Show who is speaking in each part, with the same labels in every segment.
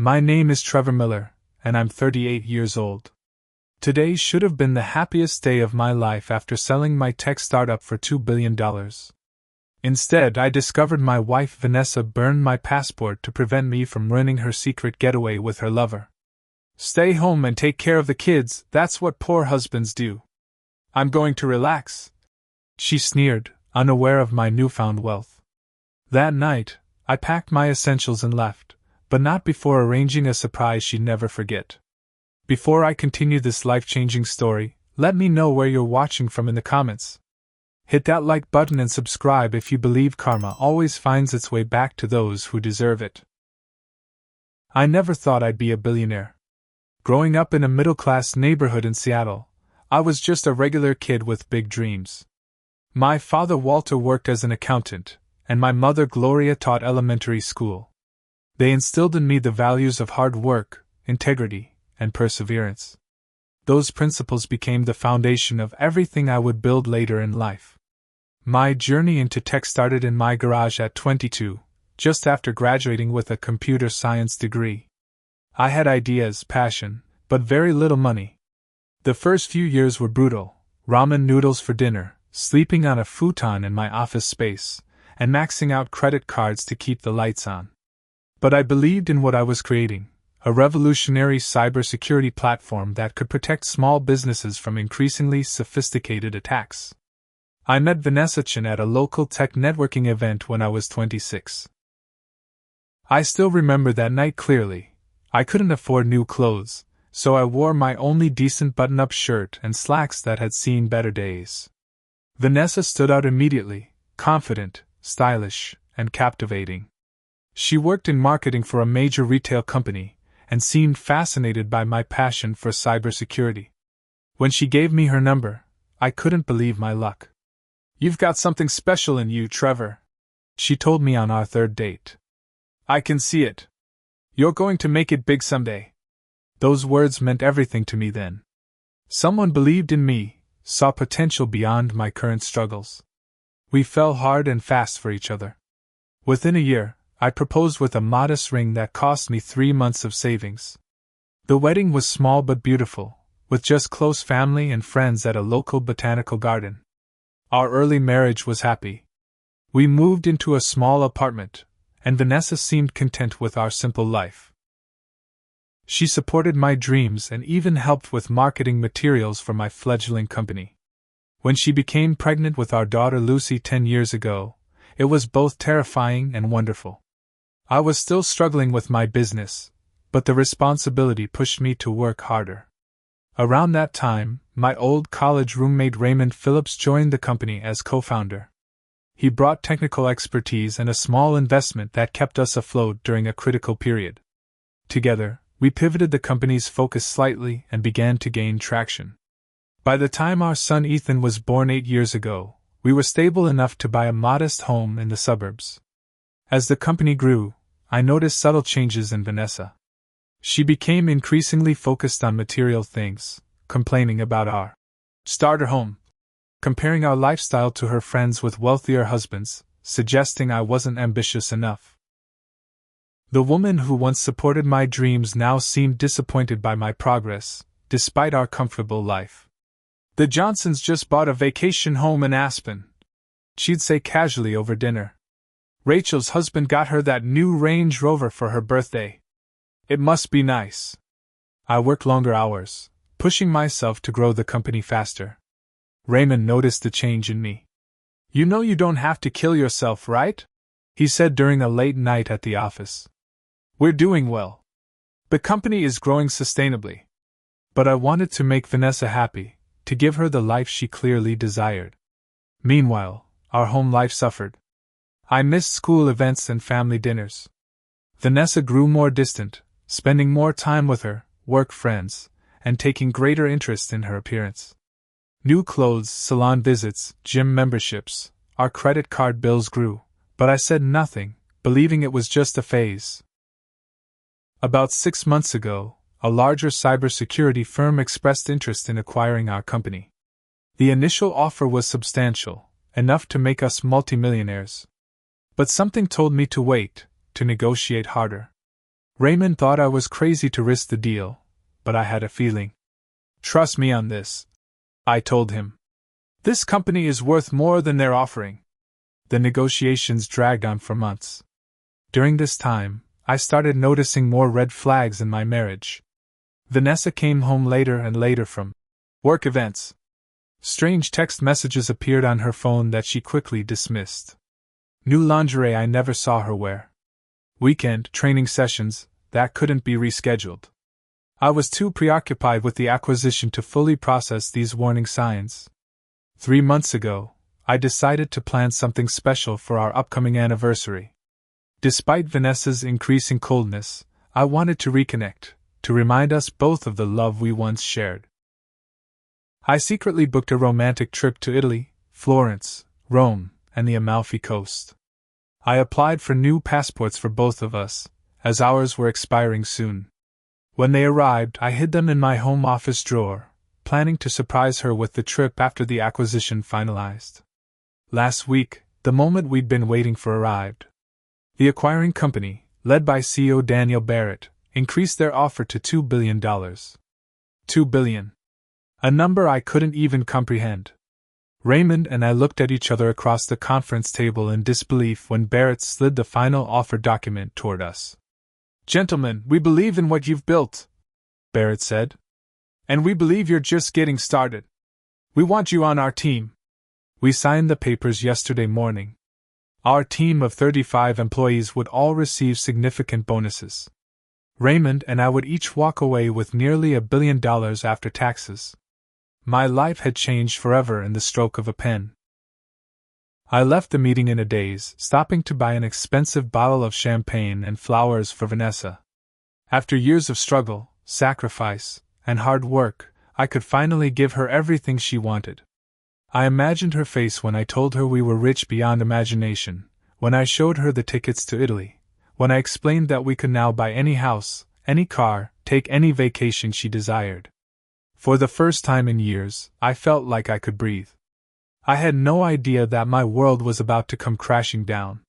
Speaker 1: My name is Trevor Miller, and I'm 38 years old. Today should have been the happiest day of my life after selling my tech startup for $2 billion. Instead, I discovered my wife Vanessa burned my passport to prevent me from ruining her secret getaway with her lover. Stay home and take care of the kids, that's what poor husbands do. I'm going to relax, she sneered, unaware of my newfound wealth. That night, I packed my essentials and left, but not before arranging a surprise she'd never forget. Before I continue this life-changing story, let me know where you're watching from in the comments. Hit that like button and subscribe if you believe karma always finds its way back to those who deserve it. I never thought I'd be a billionaire. Growing up in a middle-class neighborhood in Seattle, I was just a regular kid with big dreams. My father Walter worked as an accountant, and my mother Gloria taught elementary school. They instilled in me the values of hard work, integrity, and perseverance. Those principles became the foundation of everything I would build later in life. My journey into tech started in my garage at 22, just after graduating with a computer science degree. I had ideas, passion, but very little money. The first few years were brutal: ramen noodles for dinner, sleeping on a futon in my office space, and maxing out credit cards to keep the lights on. But I believed in what I was creating, a revolutionary cybersecurity platform that could protect small businesses from increasingly sophisticated attacks. I met Vanessa Chen at a local tech networking event when I was 26. I still remember that night clearly. I couldn't afford new clothes, so I wore my only decent button-up shirt and slacks that had seen better days. Vanessa stood out immediately, confident, stylish, and captivating. She worked in marketing for a major retail company, and seemed fascinated by my passion for cybersecurity. When she gave me her number, I couldn't believe my luck. "You've got something special in you, Trevor," she told me on our third date. "I can see it. You're going to make it big someday." Those words meant everything to me then. Someone believed in me, saw potential beyond my current struggles. We fell hard and fast for each other. Within a year, I proposed with a modest ring that cost me 3 months of savings. The wedding was small but beautiful, with just close family and friends at a local botanical garden. Our early marriage was happy. We moved into a small apartment, and Vanessa seemed content with our simple life. She supported my dreams and even helped with marketing materials for my fledgling company. When she became pregnant with our daughter Lucy 10 years ago, it was both terrifying and wonderful. I was still struggling with my business, but the responsibility pushed me to work harder. Around that time, my old college roommate Raymond Phillips joined the company as co-founder. He brought technical expertise and a small investment that kept us afloat during a critical period. Together, we pivoted the company's focus slightly and began to gain traction. By the time our son Ethan was born 8 years ago, we were stable enough to buy a modest home in the suburbs. As the company grew, I noticed subtle changes in Vanessa. She became increasingly focused on material things, complaining about our starter home, comparing our lifestyle to her friends with wealthier husbands, suggesting I wasn't ambitious enough. The woman who once supported my dreams now seemed disappointed by my progress, despite our comfortable life. "The Johnsons just bought a vacation home in Aspen," she'd say casually over dinner. "Rachel's husband got her that new Range Rover for her birthday. It must be nice." I worked longer hours, pushing myself to grow the company faster. Raymond noticed the change in me. "You know you don't have to kill yourself, right?" he said during a late night at the office. "We're doing well. The company is growing sustainably." But I wanted to make Vanessa happy, to give her the life she clearly desired. Meanwhile, our home life suffered. I missed school events and family dinners. Vanessa grew more distant, spending more time with her work friends, and taking greater interest in her appearance. New clothes, salon visits, gym memberships, our credit card bills grew, but I said nothing, believing it was just a phase. About 6 months ago, a larger cybersecurity firm expressed interest in acquiring our company. The initial offer was substantial, enough to make us multimillionaires. But something told me to wait, to negotiate harder. Raymond thought I was crazy to risk the deal, but I had a feeling. Trust me on this, I told him. This company is worth more than they're offering. The negotiations dragged on for months. During this time, I started noticing more red flags in my marriage. Vanessa came home later and later from work events. Strange text messages appeared on her phone that she quickly dismissed. New lingerie I never saw her wear. Weekend training sessions that couldn't be rescheduled. I was too preoccupied with the acquisition to fully process these warning signs. 3 months ago, I decided to plan something special for our upcoming anniversary. Despite Vanessa's increasing coldness, I wanted to reconnect, to remind us both of the love we once shared. I secretly booked a romantic trip to Italy, Florence, Rome, and the Amalfi Coast. I applied for new passports for both of us, as ours were expiring soon. When they arrived, I hid them in my home office drawer, planning to surprise her with the trip after the acquisition finalized. Last week, the moment we'd been waiting for arrived. The acquiring company, led by CEO Daniel Barrett, increased their offer to $2 billion. $2 billion. A number I couldn't even comprehend. Raymond and I looked at each other across the conference table in disbelief when Barrett slid the final offer document toward us. "Gentlemen, we believe in what you've built," Barrett said. "And we believe you're just getting started. We want you on our team." We signed the papers yesterday morning. Our team of 35 employees would all receive significant bonuses. Raymond and I would each walk away with nearly $1 billion after taxes. My life had changed forever in the stroke of a pen. I left the meeting in a daze, stopping to buy an expensive bottle of champagne and flowers for Vanessa. After years of struggle, sacrifice, and hard work, I could finally give her everything she wanted. I imagined her face when I told her we were rich beyond imagination, when I showed her the tickets to Italy, when I explained that we could now buy any house, any car, take any vacation she desired. For the first time in years, I felt like I could breathe. I had no idea that my world was about to come crashing down.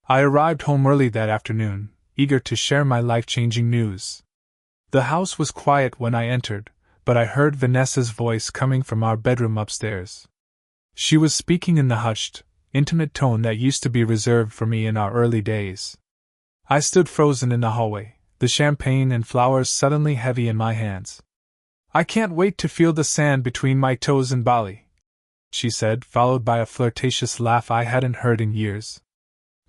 Speaker 1: I arrived home early that afternoon, eager to share my life-changing news. The house was quiet when I entered, but I heard Vanessa's voice coming from our bedroom upstairs. She was speaking in the hushed, intimate tone that used to be reserved for me in our early days. I stood frozen in the hallway, the champagne and flowers suddenly heavy in my hands. "I can't wait to feel the sand between my toes in Bali," she said, followed by a flirtatious laugh I hadn't heard in years.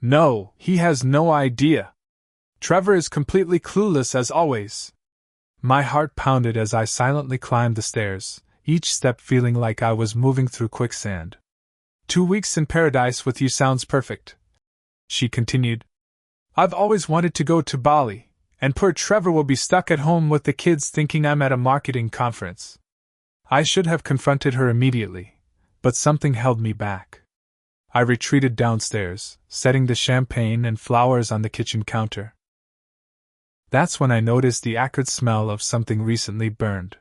Speaker 1: "No, he has no idea. Trevor is completely clueless as always." My heart pounded as I silently climbed the stairs, each step feeling like I was moving through quicksand. "2 weeks in paradise with you sounds perfect," she continued. "I've always wanted to go to Bali, and poor Trevor will be stuck at home with the kids thinking I'm at a marketing conference." I should have confronted her immediately, but something held me back. I retreated downstairs, setting the champagne and flowers on the kitchen counter. That's when I noticed the acrid smell of something recently burned.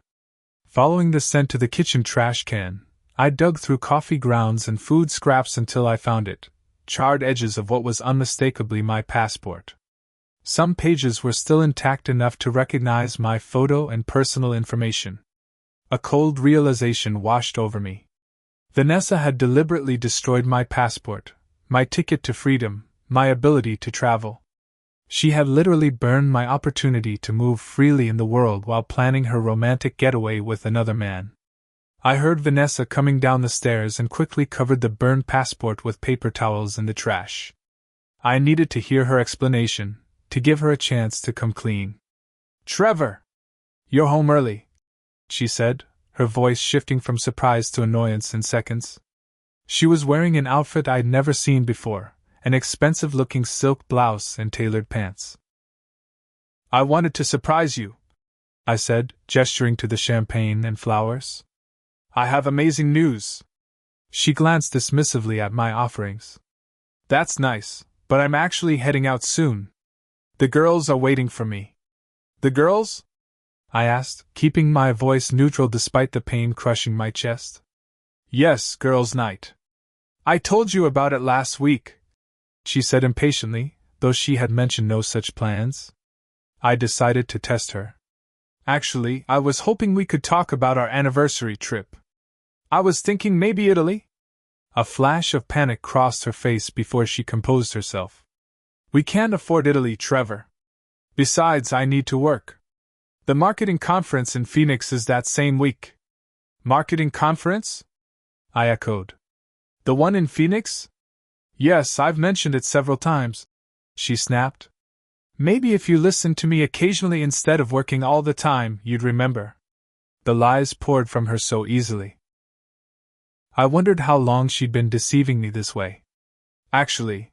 Speaker 1: Following the scent to the kitchen trash can, I dug through coffee grounds and food scraps until I found it, charred edges of what was unmistakably my passport. Some pages were still intact enough to recognize my photo and personal information. A cold realization washed over me. Vanessa had deliberately destroyed my passport, my ticket to freedom, my ability to travel. She had literally burned my opportunity to move freely in the world while planning her romantic getaway with another man. I heard Vanessa coming down the stairs and quickly covered the burned passport with paper towels in the trash. I needed to hear her explanation, to give her a chance to come clean. "Trevor! You're home early," she said, her voice shifting from surprise to annoyance in seconds. She was wearing an outfit I'd never seen before, an expensive-looking silk blouse and tailored pants. "I wanted to surprise you," I said, gesturing to the champagne and flowers. "I have amazing news." She glanced dismissively at my offerings. "That's nice, but I'm actually heading out soon. The girls are waiting for me." "The girls?" I asked, keeping my voice neutral despite the pain crushing my chest. "Yes, girls' night. I told you about it last week," she said impatiently, though she had mentioned no such plans. I decided to test her. Actually, I was hoping we could talk about our anniversary trip. I was thinking maybe Italy? A flash of panic crossed her face before she composed herself. We can't afford Italy, Trevor. Besides, I need to work. The marketing conference in Phoenix is that same week. Marketing conference? I echoed. The one in Phoenix? Yes, I've mentioned it several times, she snapped. Maybe if you listened to me occasionally instead of working all the time, you'd remember. The lies poured from her so easily. I wondered how long she'd been deceiving me this way. Actually,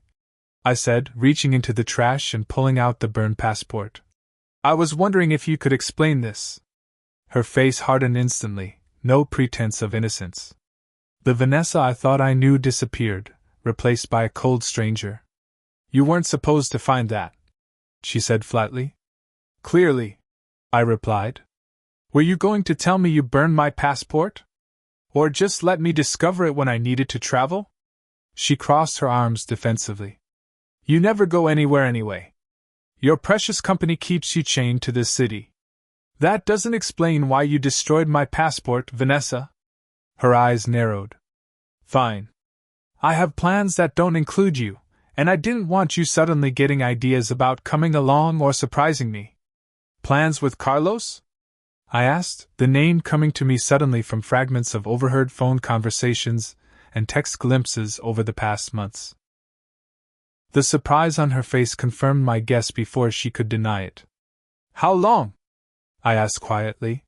Speaker 1: I said, reaching into the trash and pulling out the burned passport, I was wondering if you could explain this. Her face hardened instantly, no pretense of innocence. The Vanessa I thought I knew disappeared, replaced by a cold stranger. You weren't supposed to find that, she said flatly. Clearly, I replied. Were you going to tell me you burned my passport? Or just let me discover it when I needed to travel? She crossed her arms defensively. You never go anywhere anyway. Your precious company keeps you chained to this city. That doesn't explain why you destroyed my passport, Vanessa. Her eyes narrowed. Fine. I have plans that don't include you, and I didn't want you suddenly getting ideas about coming along or surprising me. Plans with Carlos? I asked, the name coming to me suddenly from fragments of overheard phone conversations and text glimpses over the past months. The surprise on her face confirmed my guess before she could deny it. How long? I asked quietly.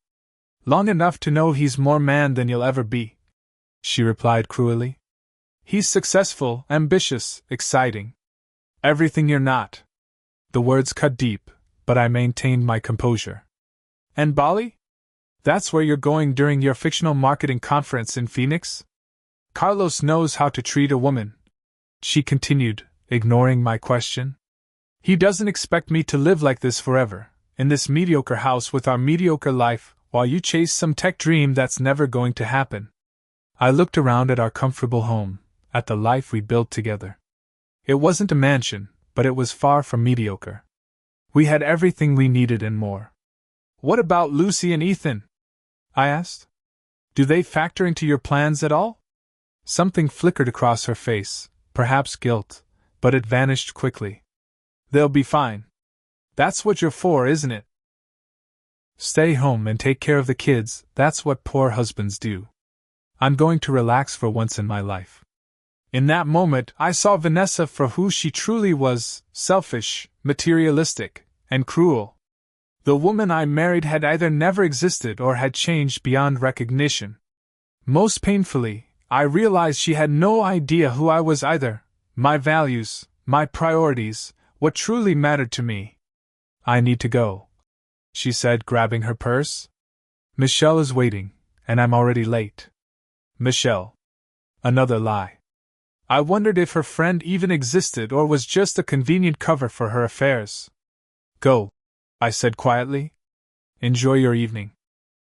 Speaker 1: Long enough to know he's more man than you'll ever be, she replied cruelly. He's successful, ambitious, exciting. Everything you're not. The words cut deep, but I maintained my composure. And Bali? That's where you're going during your fictional marketing conference in Phoenix? Carlos knows how to treat a woman, she continued, ignoring my question. He doesn't expect me to live like this forever, in this mediocre house with our mediocre life, while you chase some tech dream that's never going to happen. I looked around at our comfortable home, at the life we built together. It wasn't a mansion, but it was far from mediocre. We had everything we needed and more. What about Lucy and Ethan? I asked. Do they factor into your plans at all? Something flickered across her face, perhaps guilt, but it vanished quickly. They'll be fine. That's what you're for, isn't it? Stay home and take care of the kids, that's what poor husbands do. I'm going to relax for once in my life. In that moment, I saw Vanessa for who she truly was, selfish, materialistic, and cruel. The woman I married had either never existed or had changed beyond recognition. Most painfully, I realized she had no idea who I was either, my values, my priorities, what truly mattered to me. I need to go, she said, grabbing her purse. Michelle is waiting, and I'm already late. Michelle. Another lie. I wondered if her friend even existed or was just a convenient cover for her affairs. Go, I said quietly. Enjoy your evening.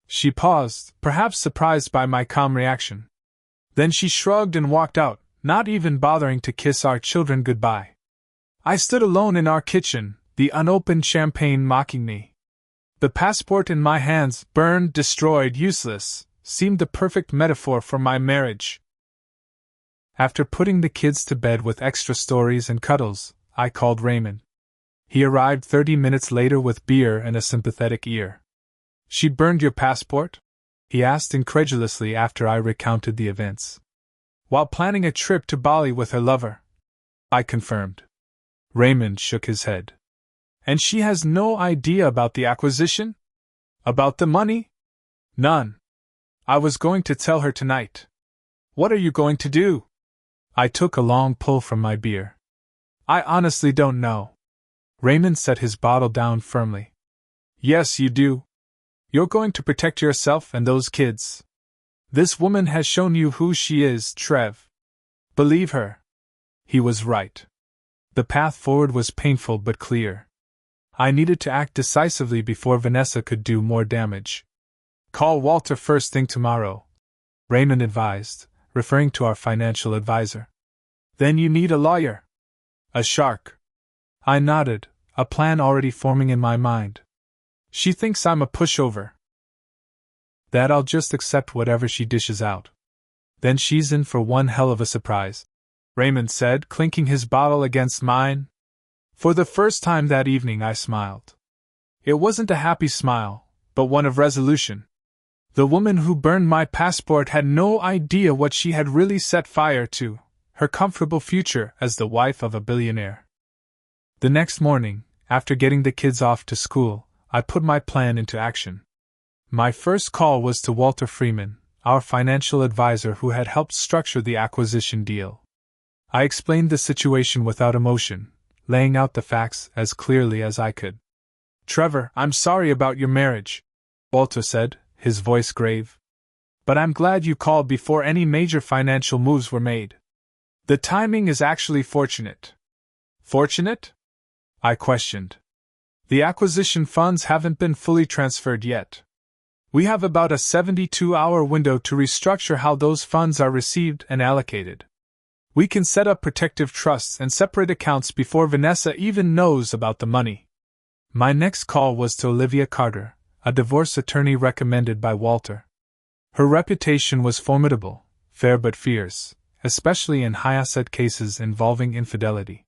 Speaker 1: She paused, perhaps surprised by my calm reaction. Then she shrugged and walked out, not even bothering to kiss our children goodbye. I stood alone in our kitchen, the unopened champagne mocking me. The passport in my hands, burned, destroyed, useless, seemed the perfect metaphor for my marriage. After putting the kids to bed with extra stories and cuddles, I called Raymond. He arrived 30 minutes later with beer and a sympathetic ear. She burned your passport? He asked incredulously after I recounted the events. While planning a trip to Bali with her lover, I confirmed. Raymond shook his head. And she has no idea about the acquisition? About the money? None. I was going to tell her tonight. What are you going to do? I took a long pull from my beer. I honestly don't know. Raymond set his bottle down firmly. Yes, you do. You're going to protect yourself and those kids. This woman has shown you who she is, Trev. Believe her. He was right. The path forward was painful but clear. I needed to act decisively before Vanessa could do more damage. Call Walter first thing tomorrow, Raymond advised, referring to our financial advisor. Then you need a lawyer. A shark. I nodded, a plan already forming in my mind. She thinks I'm a pushover, that I'll just accept whatever she dishes out. Then she's in for one hell of a surprise, Raymond said, clinking his bottle against mine. For the first time that evening I smiled. It wasn't a happy smile, but one of resolution. The woman who burned my passport had no idea what she had really set fire to, her comfortable future as the wife of a billionaire. The next morning, after getting the kids off to school, I put my plan into action. My first call was to Walter Freeman, our financial advisor who had helped structure the acquisition deal. I explained the situation without emotion, laying out the facts as clearly as I could. "Trevor, I'm sorry about your marriage," Walter said, his voice grave. "But I'm glad you called before any major financial moves were made. The timing is actually fortunate." "Fortunate?" I questioned. "The acquisition funds haven't been fully transferred yet. We have about a 72-hour window to restructure how those funds are received and allocated. We can set up protective trusts and separate accounts before Vanessa even knows about the money." My next call was to Olivia Carter, a divorce attorney recommended by Walter. Her reputation was formidable, fair but fierce, especially in high-asset cases involving infidelity.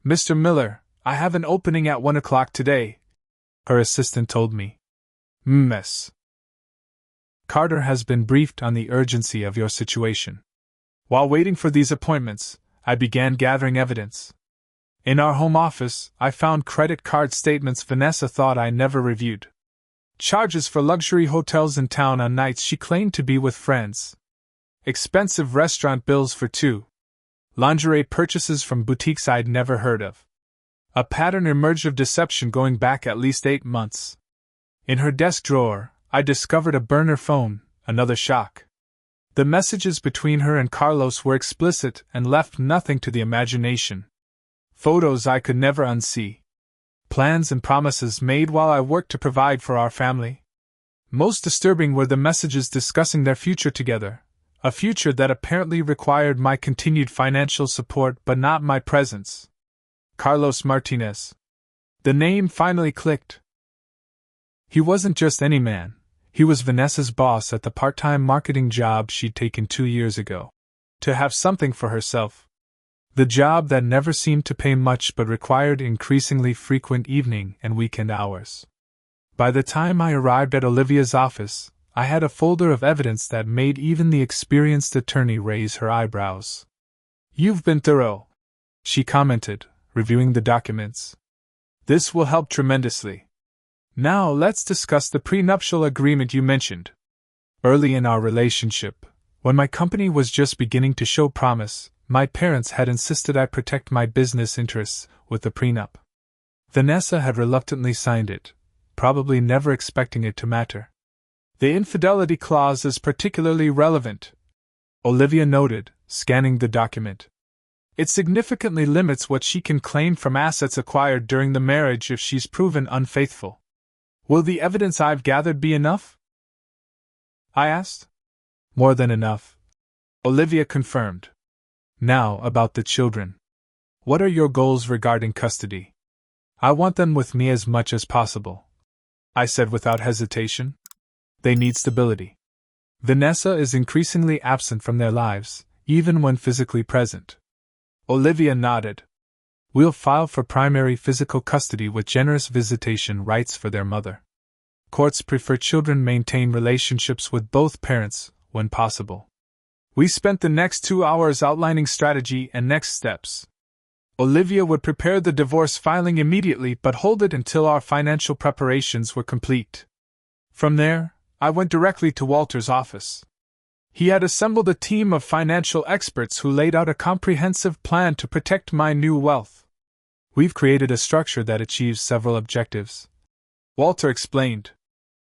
Speaker 1: "Mr. Miller, I have an opening at 1 o'clock today," her assistant told me. "Miss Carter has been briefed on the urgency of your situation." While waiting for these appointments, I began gathering evidence. In our home office, I found credit card statements Vanessa thought I never reviewed. Charges for luxury hotels in town on nights she claimed to be with friends. Expensive restaurant bills for two. Lingerie purchases from boutiques I'd never heard of. A pattern emerged of deception going back at least 8 months. In her desk drawer, I discovered a burner phone, another shock. The messages between her and Carlos were explicit and left nothing to the imagination. Photos I could never unsee. Plans and promises made while I worked to provide for our family. Most disturbing were the messages discussing their future together, a future that apparently required my continued financial support but not my presence. Carlos Martinez. The name finally clicked. He wasn't just any man. He was Vanessa's boss at the part-time marketing job she'd taken 2 years ago. To have something for herself. The job that never seemed to pay much but required increasingly frequent evening and weekend hours. By the time I arrived at Olivia's office, I had a folder of evidence that made even the experienced attorney raise her eyebrows. "You've been thorough," she commented, reviewing the documents. "This will help tremendously. Now let's discuss the prenuptial agreement you mentioned." Early in our relationship, when my company was just beginning to show promise, my parents had insisted I protect my business interests with the prenup. Vanessa had reluctantly signed it, probably never expecting it to matter. "The infidelity clause is particularly relevant," Olivia noted, scanning the document. "It significantly limits what she can claim from assets acquired during the marriage if she's proven unfaithful. Will the evidence I've gathered be enough?" I asked. "More than enough," Olivia confirmed. "Now about the children. What are your goals regarding custody?" "I want them with me as much as possible," I said without hesitation. "They need stability. Vanessa is increasingly absent from their lives, even when physically present." Olivia nodded. "We'll file for primary physical custody with generous visitation rights for their mother. Courts prefer children maintain relationships with both parents, when possible." We spent the next 2 hours outlining strategy and next steps. Olivia would prepare the divorce filing immediately but hold it until our financial preparations were complete. From there, I went directly to Walter's office. He had assembled a team of financial experts who laid out a comprehensive plan to protect my new wealth. "We've created a structure that achieves several objectives," Walter explained.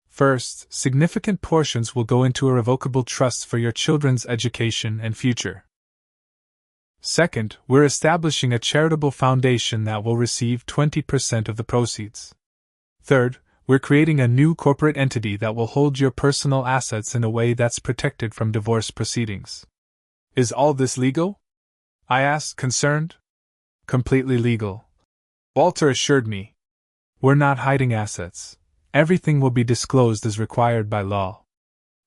Speaker 1: "First, significant portions will go into irrevocable trusts for your children's education and future. Second, we're establishing a charitable foundation that will receive 20% of the proceeds. Third, we're creating a new corporate entity that will hold your personal assets in a way that's protected from divorce proceedings." "Is all this legal?" I asked, concerned. "Completely legal," Walter assured me. We're not hiding assets. Everything will be disclosed as required by law.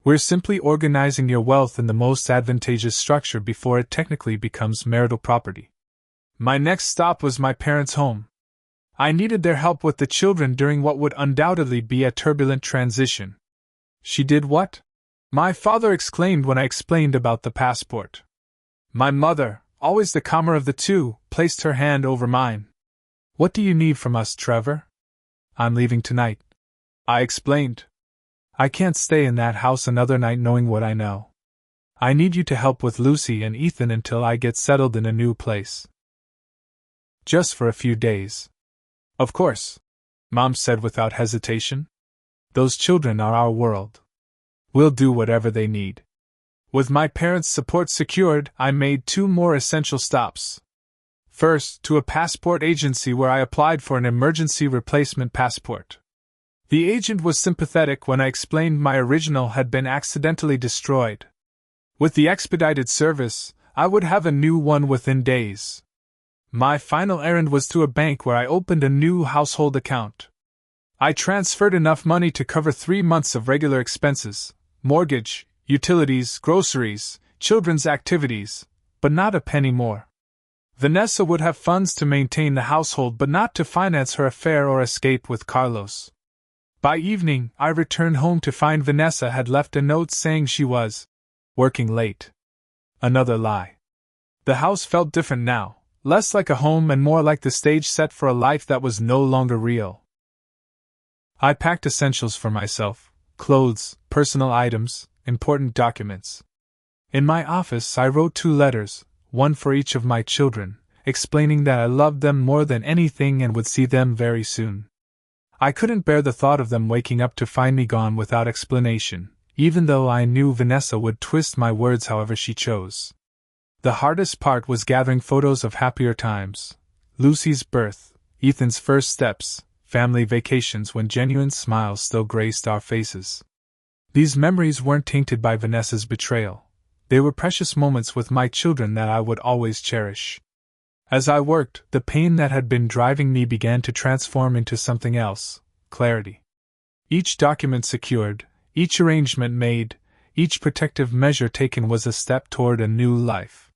Speaker 1: We're simply organizing your wealth in the most advantageous structure before it technically becomes marital property. My next stop was my parents' home. I needed their help with the children during what would undoubtedly be a turbulent transition. She did what? My father exclaimed when I explained about the passport. My mother, always the calmer of the two, placed her hand over mine. What do you need from us, Trevor? I'm leaving tonight, I explained. I can't stay in that house another night knowing what I know. I need you to help with Lucy and Ethan until I get settled in a new place. Just for a few days. Of course, Mom said without hesitation. Those children are our world. We'll do whatever they need. With my parents' support secured, I made 2 more essential stops. First, to a passport agency where I applied for an emergency replacement passport. The agent was sympathetic when I explained my original had been accidentally destroyed. With the expedited service, I would have a new one within days. My final errand was to a bank where I opened a new household account. I transferred enough money to cover 3 months of regular expenses, mortgage, utilities, groceries, children's activities, but not a penny more. Vanessa would have funds to maintain the household but not to finance her affair or escape with Carlos. By evening, I returned home to find Vanessa had left a note saying she was working late. Another lie. The house felt different now, less like a home and more like the stage set for a life that was no longer real. I packed essentials for myself: clothes, personal items, important documents. In my office, I wrote 2 letters, one for each of my children, explaining that I loved them more than anything and would see them very soon. I couldn't bear the thought of them waking up to find me gone without explanation, even though I knew Vanessa would twist my words however she chose. The hardest part was gathering photos of happier times: Lucy's birth, Ethan's first steps, family vacations when genuine smiles still graced our faces. These memories weren't tainted by Vanessa's betrayal. They were precious moments with my children that I would always cherish. As I worked, the pain that had been driving me began to transform into something else: clarity. Each document secured, each arrangement made, each protective measure taken was a step toward a new life.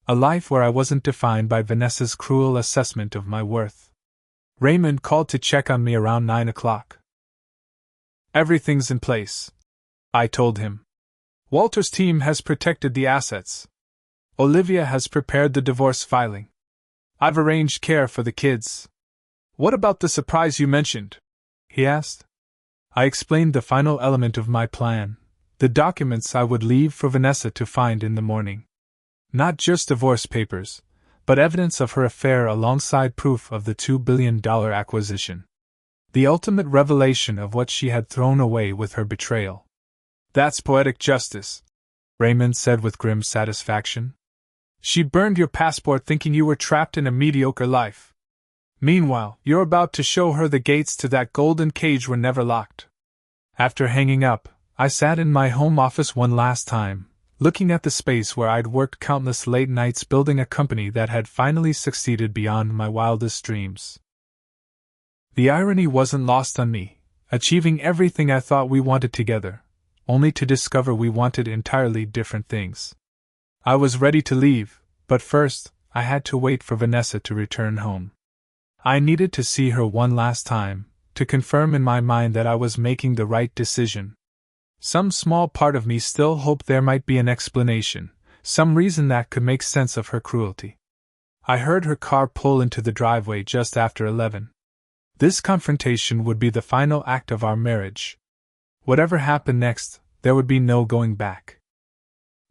Speaker 1: A life where I wasn't defined by Vanessa's cruel assessment of my worth. Raymond called to check on me around 9 o'clock. Everything's in place, I told him. Walter's team has protected the assets. Olivia has prepared the divorce filing. I've arranged care for the kids. What about the surprise you mentioned? He asked. I explained the final element of my plan: the documents I would leave for Vanessa to find in the morning. Not just divorce papers, but evidence of her affair alongside proof of the $2 billion acquisition. The ultimate revelation of what she had thrown away with her betrayal. That's poetic justice, Raymond said with grim satisfaction. She burned your passport thinking you were trapped in a mediocre life. Meanwhile, you're about to show her the gates to that golden cage were never locked. After hanging up, I sat in my home office one last time, looking at the space where I'd worked countless late nights building a company that had finally succeeded beyond my wildest dreams. The irony wasn't lost on me, achieving everything I thought we wanted together, only to discover we wanted entirely different things. I was ready to leave, but first, I had to wait for Vanessa to return home. I needed to see her one last time, to confirm in my mind that I was making the right decision. Some small part of me still hoped there might be an explanation, some reason that could make sense of her cruelty. I heard her car pull into the driveway just after 11. This confrontation would be the final act of our marriage. Whatever happened next, there would be no going back.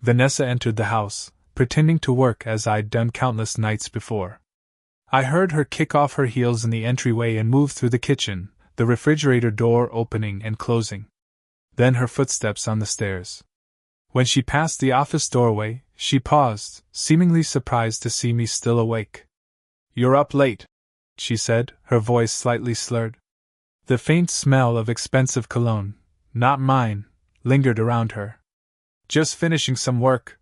Speaker 1: Vanessa entered the house, pretending to work as I'd done countless nights before. I heard her kick off her heels in the entryway and move through the kitchen, the refrigerator door opening and closing. Then her footsteps on the stairs. When she passed the office doorway, she paused, seemingly surprised to see me still awake. "You're up late," she said, her voice slightly slurred. The faint smell of expensive cologne, not mine, lingered around her. "Just finishing some work,"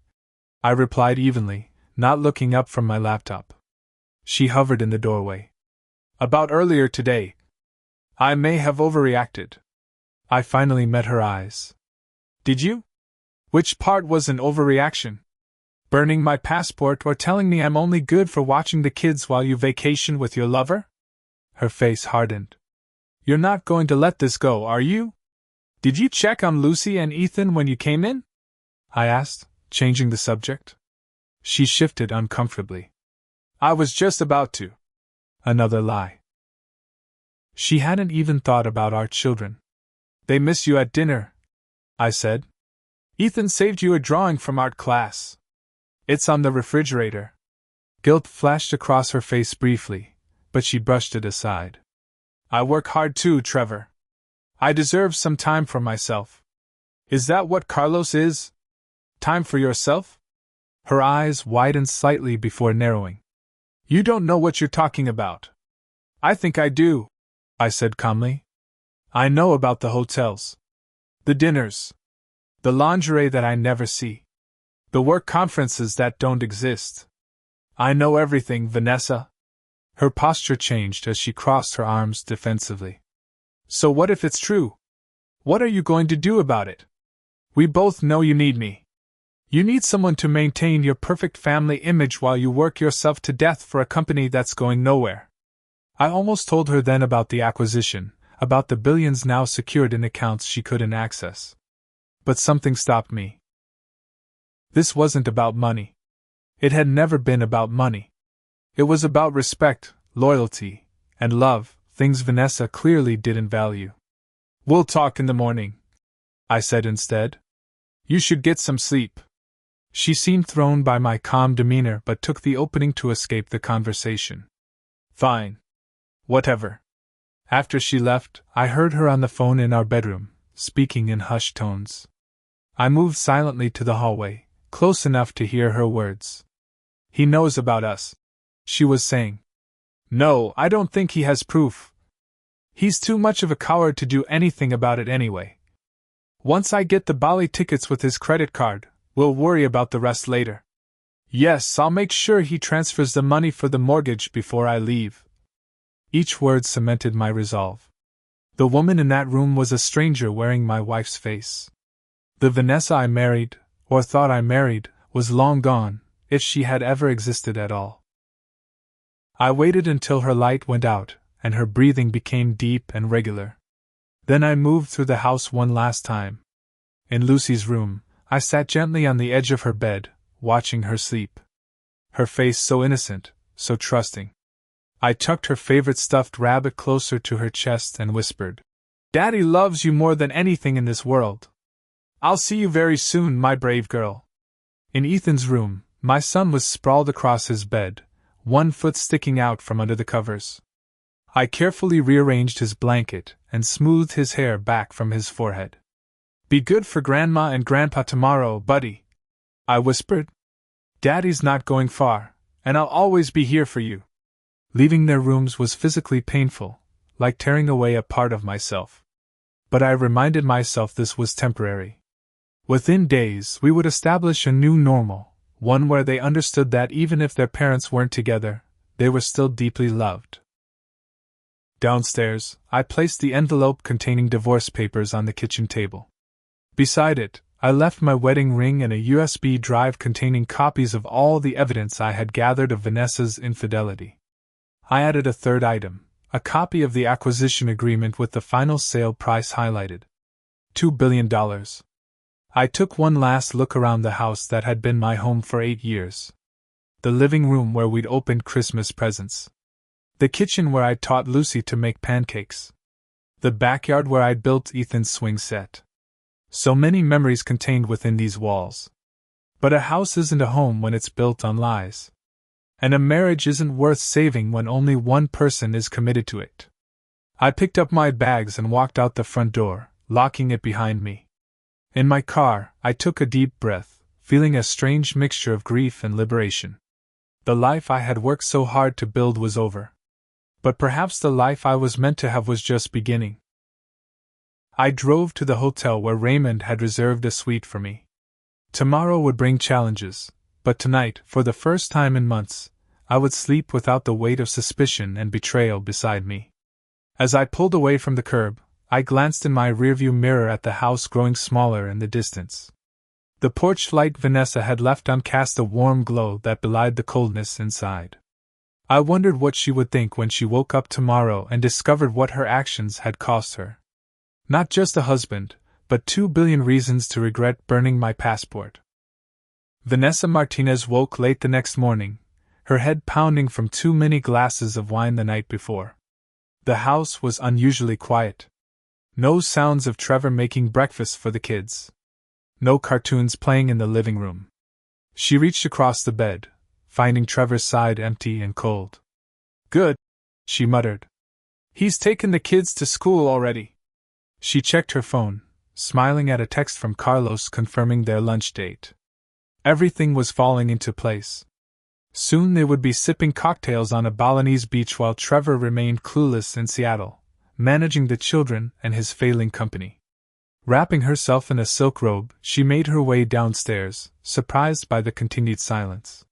Speaker 1: I replied evenly, not looking up from my laptop. She hovered in the doorway. About earlier today. I may have overreacted. I finally met her eyes. Did you? Which part was an overreaction? Burning my passport or telling me I'm only good for watching the kids while you vacation with your lover? Her face hardened. You're not going to let this go, are you? Did you check on Lucy and Ethan when you came in? I asked, changing the subject. She shifted uncomfortably. I was just about to. Another lie. She hadn't even thought about our children. They miss you at dinner, I said. Ethan saved you a drawing from art class. It's on the refrigerator. Guilt flashed across her face briefly, but she brushed it aside. I work hard too, Trevor. I deserve some time for myself. Is that what Carlos is? Time for yourself? Her eyes widened slightly before narrowing. You don't know what you're talking about. I think I do, I said calmly. I know about the hotels, the dinners, the lingerie that I never see, the work conferences that don't exist. I know everything, Vanessa. Her posture changed as she crossed her arms defensively. So what if it's true? What are you going to do about it? We both know you need me. You need someone to maintain your perfect family image while you work yourself to death for a company that's going nowhere. I almost told her then about the acquisition, about the billions now secured in accounts she couldn't access. But something stopped me. This wasn't about money. It had never been about money. It was about respect, loyalty, and love, things Vanessa clearly didn't value. We'll talk in the morning, I said instead. You should get some sleep. She seemed thrown by my calm demeanor but took the opening to escape the conversation. Fine. Whatever. After she left, I heard her on the phone in our bedroom, speaking in hushed tones. I moved silently to the hallway, close enough to hear her words. He knows about us, she was saying. No, I don't think he has proof. He's too much of a coward to do anything about it anyway. Once I get the Bali tickets with his credit card, we'll worry about the rest later. Yes, I'll make sure he transfers the money for the mortgage before I leave. Each word cemented my resolve. The woman in that room was a stranger wearing my wife's face. The Vanessa I married, or thought I married, was long gone, if she had ever existed at all. I waited until her light went out, and her breathing became deep and regular. Then I moved through the house one last time. In Lucy's room, I sat gently on the edge of her bed, watching her sleep. Her face so innocent, so trusting. I tucked her favorite stuffed rabbit closer to her chest and whispered, Daddy loves you more than anything in this world. I'll see you very soon, my brave girl. In Ethan's room, my son was sprawled across his bed, one foot sticking out from under the covers. I carefully rearranged his blanket and smoothed his hair back from his forehead. Be good for Grandma and Grandpa tomorrow, buddy, I whispered. Daddy's not going far, and I'll always be here for you. Leaving their rooms was physically painful, like tearing away a part of myself. But I reminded myself this was temporary. Within days, we would establish a new normal, one where they understood that even if their parents weren't together, they were still deeply loved. Downstairs, I placed the envelope containing divorce papers on the kitchen table. Beside it, I left my wedding ring and a USB drive containing copies of all the evidence I had gathered of Vanessa's infidelity. I added a third item, a copy of the acquisition agreement with the final sale price highlighted. $2 billion. I took one last look around the house that had been my home for 8 years. The living room where we'd opened Christmas presents. The kitchen where I'd taught Lucy to make pancakes. The backyard where I'd built Ethan's swing set. So many memories contained within these walls. But a house isn't a home when it's built on lies. And a marriage isn't worth saving when only one person is committed to it. I picked up my bags and walked out the front door, locking it behind me. In my car, I took a deep breath, feeling a strange mixture of grief and liberation. The life I had worked so hard to build was over. But perhaps the life I was meant to have was just beginning. I drove to the hotel where Raymond had reserved a suite for me. Tomorrow would bring challenges, but tonight, for the first time in months, I would sleep without the weight of suspicion and betrayal beside me. As I pulled away from the curb, I glanced in my rearview mirror at the house growing smaller in the distance. The porch light Vanessa had left on cast a warm glow that belied the coldness inside. I wondered what she would think when she woke up tomorrow and discovered what her actions had cost her. Not just a husband, but 2 billion reasons to regret burning my passport. Vanessa Martinez woke late the next morning, her head pounding from too many glasses of wine the night before. The house was unusually quiet. No sounds of Trevor making breakfast for the kids. No cartoons playing in the living room. She reached across the bed, finding Trevor's side empty and cold. "Good," she muttered. "He's taken the kids to school already." She checked her phone, smiling at a text from Carlos confirming their lunch date. Everything was falling into place. Soon they would be sipping cocktails on a Balinese beach while Trevor remained clueless in Seattle, managing the children and his failing company. Wrapping herself in a silk robe, she made her way downstairs, surprised by the continued silence.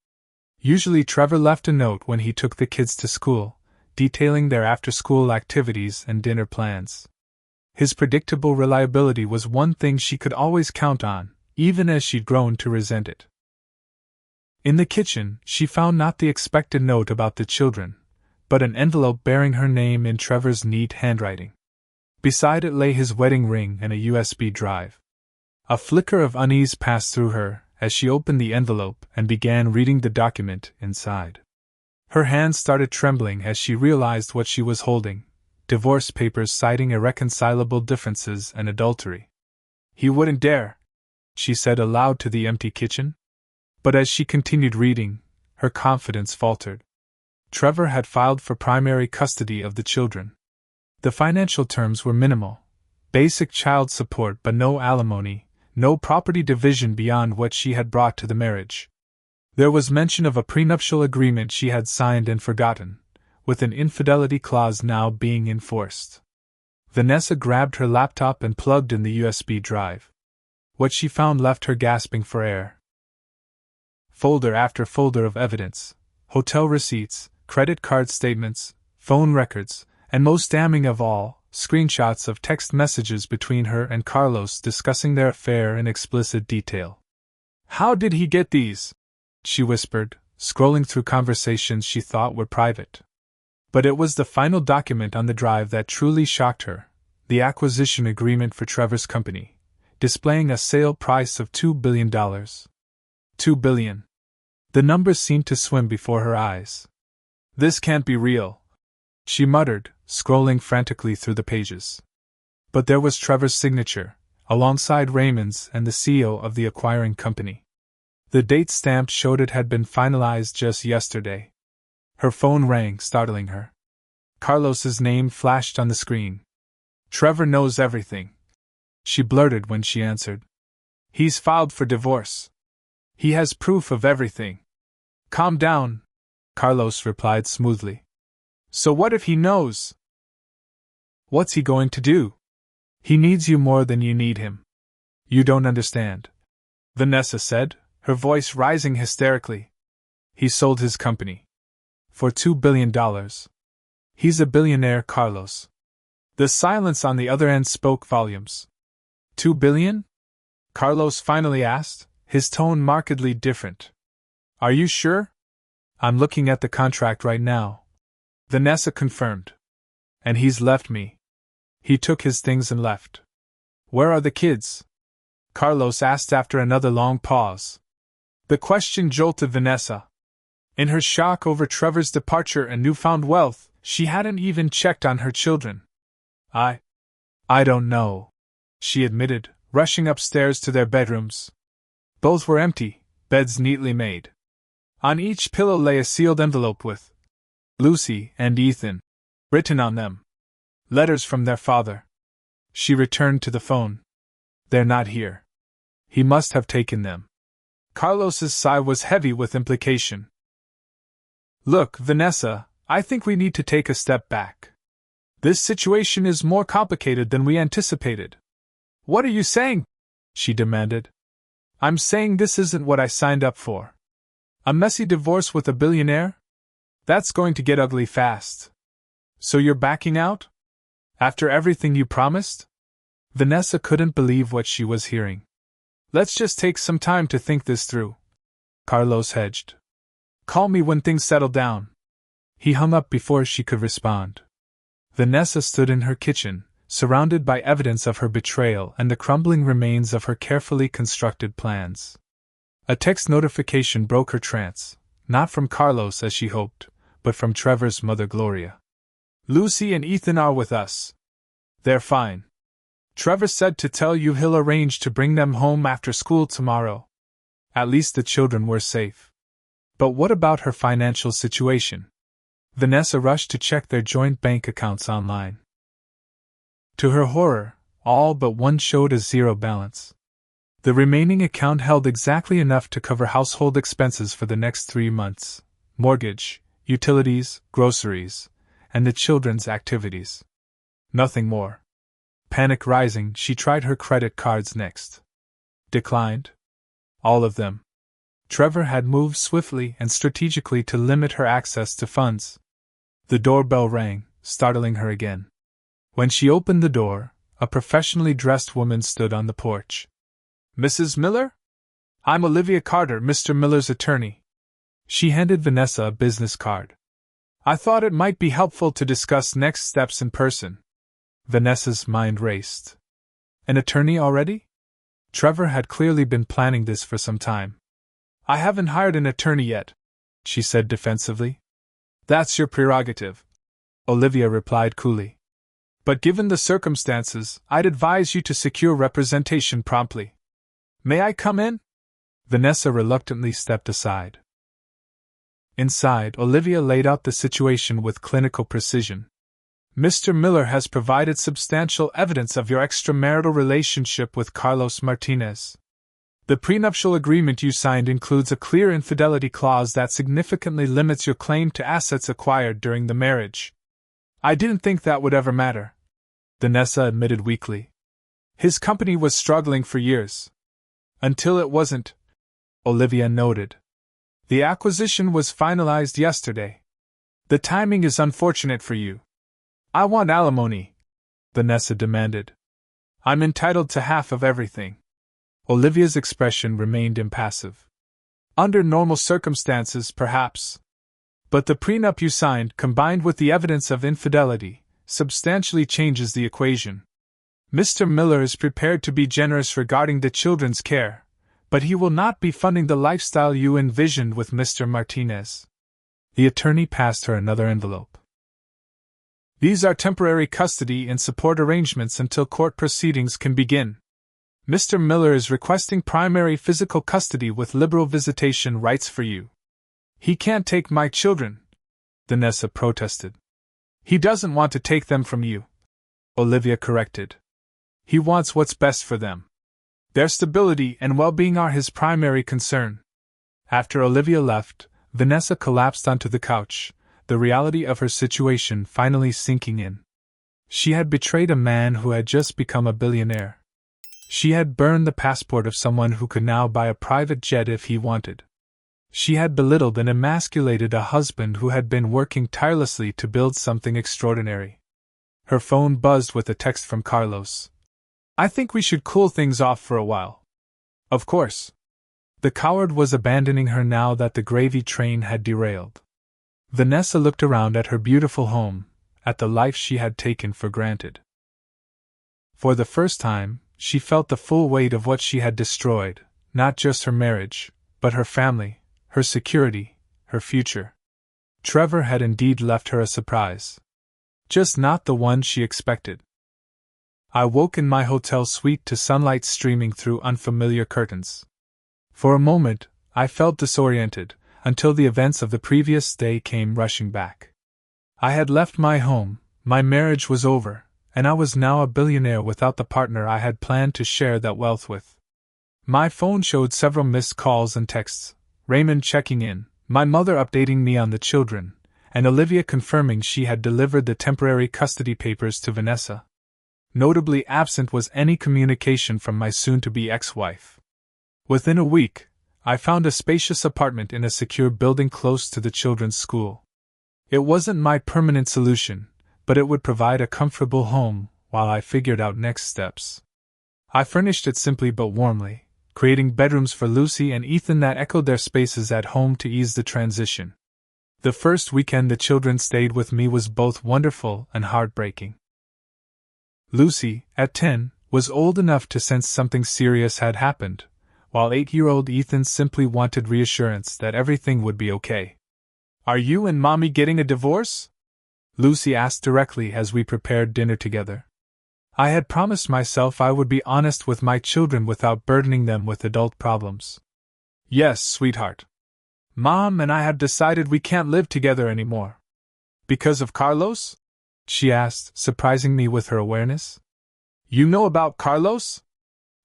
Speaker 1: Usually Trevor left a note when he took the kids to school, detailing their after-school activities and dinner plans. His predictable reliability was one thing she could always count on, even as she'd grown to resent it. In the kitchen, she found not the expected note about the children, but an envelope bearing her name in Trevor's neat handwriting. Beside it lay his wedding ring and a USB drive. A flicker of unease passed through her as she opened the envelope and began reading the document inside. Her hands started trembling as she realized what she was holding: divorce papers citing irreconcilable differences and adultery. "He wouldn't dare," she said aloud to the empty kitchen. But as she continued reading, her confidence faltered. Trevor had filed for primary custody of the children. The financial terms were minimal: basic child support but no alimony, no property division beyond what she had brought to the marriage. There was mention of a prenuptial agreement she had signed and forgotten, with an infidelity clause now being enforced. Vanessa grabbed her laptop and plugged in the USB drive. What she found left her gasping for air. Folder after folder of evidence: hotel receipts, credit card statements, phone records, and most damning of all, screenshots of text messages between her and Carlos discussing their affair in explicit detail. "How did he get these?" she whispered, scrolling through conversations she thought were private. But it was the final document on the drive that truly shocked her: the acquisition agreement for Trevor's company, displaying a sale price of $2 billion. $2 billion. The numbers seemed to swim before her eyes. "This can't be real," she muttered, scrolling frantically through the pages. But there was Trevor's signature, alongside Raymond's and the CEO of the acquiring company. The date stamped showed it had been finalized just yesterday. Her phone rang, startling her. Carlos's name flashed on the screen. "Trevor knows everything," she blurted when she answered. "He's filed for divorce. He has proof of everything." "Calm down," Carlos replied smoothly. "So what if he knows?" "What's he going to do?" "He needs you more than you need him." "You don't understand," Vanessa said, her voice rising hysterically. "He sold his company. For $2 billion. He's a billionaire, Carlos." The silence on the other end spoke volumes. "$2 billion?" Carlos finally asked, his tone markedly different. "Are you sure?" "I'm looking at the contract right now," Vanessa confirmed. "And he's left me. He took his things and left." "Where are the kids?" Carlos asked after another long pause. The question jolted Vanessa. In her shock over Trevor's departure and newfound wealth, she hadn't even checked on her children. I don't know," she admitted, rushing upstairs to their bedrooms. Both were empty, beds neatly made. On each pillow lay a sealed envelope with "Lucy and Ethan" written on them. Letters from their father. She returned to the phone. "They're not here. He must have taken them." Carlos's sigh was heavy with implication. "Look, Vanessa, I think we need to take a step back. This situation is more complicated than we anticipated." "What are you saying?" she demanded. "I'm saying this isn't what I signed up for. A messy divorce with a billionaire? That's going to get ugly fast. So you're backing out? After everything you promised? Vanessa couldn't believe what she was hearing. Let's just take some time to think this through, Carlos hedged. Call me when things settle down. He hung up before she could respond. Vanessa stood in her kitchen, surrounded by evidence of her betrayal and the crumbling remains of her carefully constructed plans. A text notification broke her trance, not from Carlos as she hoped, but from Trevor's mother Gloria. Lucy and Ethan are with us. They're fine. Trevor said to tell you he'll arrange to bring them home after school tomorrow. At least the children were safe. But what about her financial situation? Vanessa rushed to check their joint bank accounts online. To her horror, all but one showed a zero balance. The remaining account held exactly enough to cover household expenses for the next 3 months: mortgage, utilities, groceries, and the children's activities. Nothing more. Panic rising, she tried her credit cards next. Declined. All of them. Trevor had moved swiftly and strategically to limit her access to funds. The doorbell rang, startling her again. When she opened the door, a professionally dressed woman stood on the porch. Mrs. Miller? I'm Olivia Carter, Mr. Miller's attorney. She handed Vanessa a business card. I thought it might be helpful to discuss next steps in person. Vanessa's mind raced. An attorney already? Trevor had clearly been planning this for some time. I haven't hired an attorney yet, she said defensively. That's your prerogative, Olivia replied coolly. But given the circumstances, I'd advise you to secure representation promptly. May I come in? Vanessa reluctantly stepped aside. Inside, Olivia laid out the situation with clinical precision. Mr. Miller has provided substantial evidence of your extramarital relationship with Carlos Martinez. The prenuptial agreement you signed includes a clear infidelity clause that significantly limits your claim to assets acquired during the marriage. I didn't think that would ever matter, Vanessa admitted weakly. His company was struggling for years. Until it wasn't, Olivia noted. The acquisition was finalized yesterday. The timing is unfortunate for you. I want alimony, Vanessa demanded. I'm entitled to half of everything. Olivia's expression remained impassive. Under normal circumstances, perhaps. But the prenup you signed, combined with the evidence of infidelity, substantially changes the equation. Mr. Miller is prepared to be generous regarding the children's care, but he will not be funding the lifestyle you envisioned with Mr. Martinez. The attorney passed her another envelope. These are temporary custody and support arrangements until court proceedings can begin. Mr. Miller is requesting primary physical custody with liberal visitation rights for you. He can't take my children, Vanessa protested. He doesn't want to take them from you, Olivia corrected. He wants what's best for them. Their stability and well-being are his primary concern. After Olivia left, Vanessa collapsed onto the couch, the reality of her situation finally sinking in. She had betrayed a man who had just become a billionaire. She had burned the passport of someone who could now buy a private jet if he wanted. She had belittled and emasculated a husband who had been working tirelessly to build something extraordinary. Her phone buzzed with a text from Carlos. I think we should cool things off for a while. Of course. The coward was abandoning her now that the gravy train had derailed. Vanessa looked around at her beautiful home, at the life she had taken for granted. For the first time, she felt the full weight of what she had destroyed, not just her marriage, but her family, her security, her future. Trevor had indeed left her a surprise. Just not the one she expected. I woke in my hotel suite to sunlight streaming through unfamiliar curtains. For a moment, I felt disoriented, until the events of the previous day came rushing back. I had left my home, my marriage was over, and I was now a billionaire without the partner I had planned to share that wealth with. My phone showed several missed calls and texts, Raymond checking in, my mother updating me on the children, and Olivia confirming she had delivered the temporary custody papers to Vanessa. Notably absent was any communication from my soon-to-be ex-wife. Within a week, I found a spacious apartment in a secure building close to the children's school. It wasn't my permanent solution, but it would provide a comfortable home while I figured out next steps. I furnished it simply but warmly, creating bedrooms for Lucy and Ethan that echoed their spaces at home to ease the transition. The first weekend the children stayed with me was both wonderful and heartbreaking. Lucy, at 10, was old enough to sense something serious had happened, while 8-year-old Ethan simply wanted reassurance that everything would be okay. "Are you and Mommy getting a divorce?" Lucy asked directly as we prepared dinner together. I had promised myself I would be honest with my children without burdening them with adult problems. "Yes, sweetheart. Mom and I have decided we can't live together anymore." "Because of Carlos?" she asked, surprising me with her awareness. "You know about Carlos?"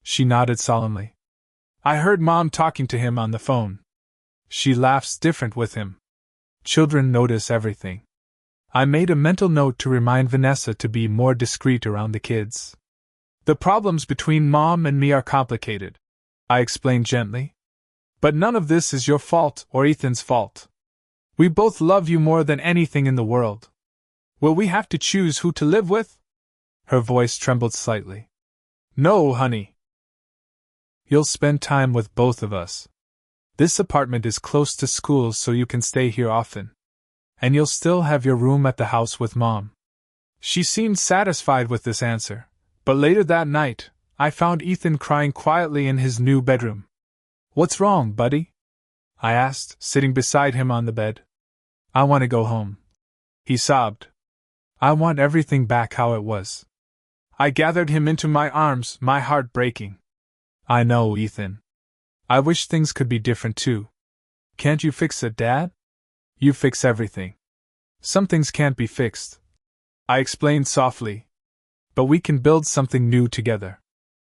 Speaker 1: She nodded solemnly. "I heard Mom talking to him on the phone. She laughs different with him. Children notice everything." I made a mental note to remind Vanessa to be more discreet around the kids. "The problems between Mom and me are complicated," I explained gently. "But none of this is your fault or Ethan's fault. We both love you more than anything in the world. Will we have to choose who to live with?" Her voice trembled slightly. "No, honey. You'll spend time with both of us. This apartment is close to school, so you can stay here often. And you'll still have your room at the house with Mom." She seemed satisfied with this answer, but later that night, I found Ethan crying quietly in his new bedroom. "What's wrong, buddy?" I asked, sitting beside him on the bed. "I want to go home," he sobbed. "I want everything back how it was." I gathered him into my arms, my heart breaking. "I know, Ethan. I wish things could be different too. Can't you fix it, Dad? You fix everything. Some things can't be fixed," I explained softly. "But we can build something new together.